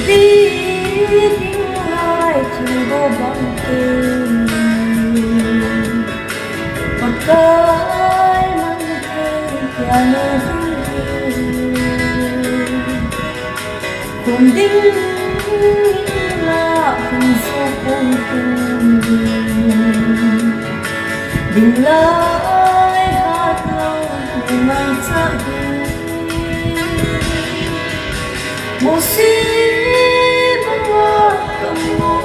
đi tiếng lại chưa có bằng tình và cái mang thêm piano cùng đinh là phần số cùng tình đừng lại hát lâu để mang trái một si bawa kamu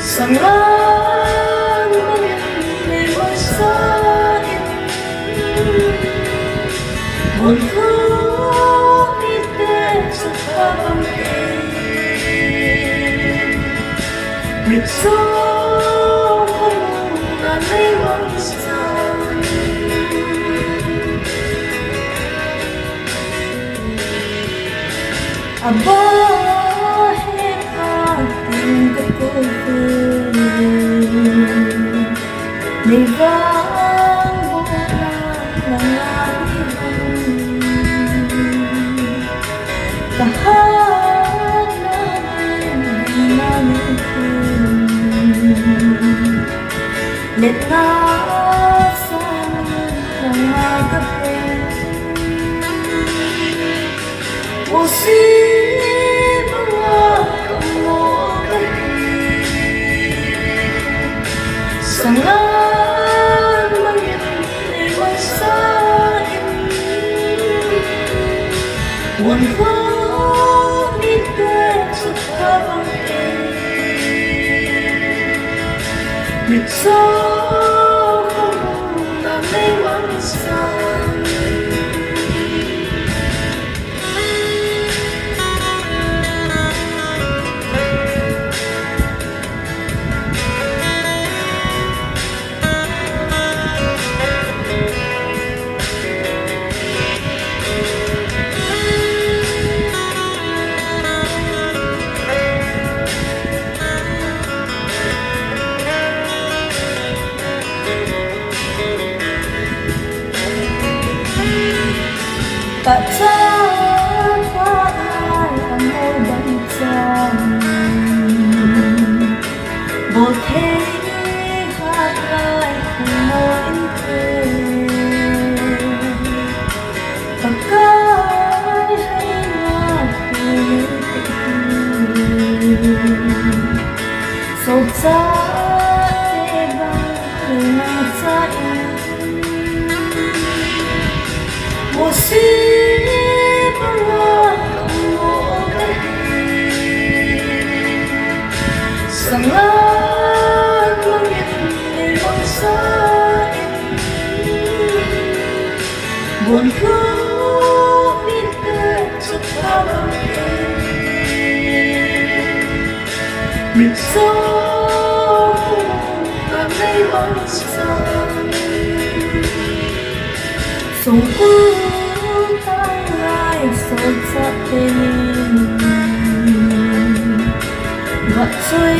sangat memang sain untuk kita sekarang itu kamu dan memang Abah hati kekulkan Nivang bulan langit Tahanan dinamikan Letnasan ng agapin Musib ang kamutin Sangan mangyayman sa One pamitin sa kabangin Nito kamu na may mansan Pagsapaay ang mabangsan Bote hatlay kumointe Pagkay hanap kulitin Sogsa tebang pinagsain Musib ang kamutin Sangat mangyayman sa Bunko bitin sa kabangin Nito na may mansan Sungkong tanglay sốt sa tình Và chơi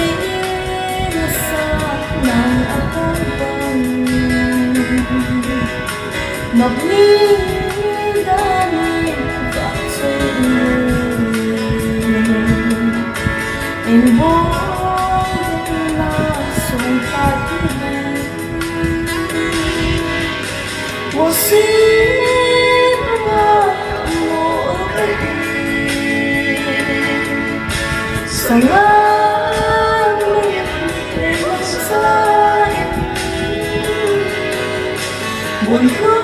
là sao nàng áo bông Ngọc mi đã đi và chơi Em bố là sông ta thiên Một xin Sangat memang sayang Bukan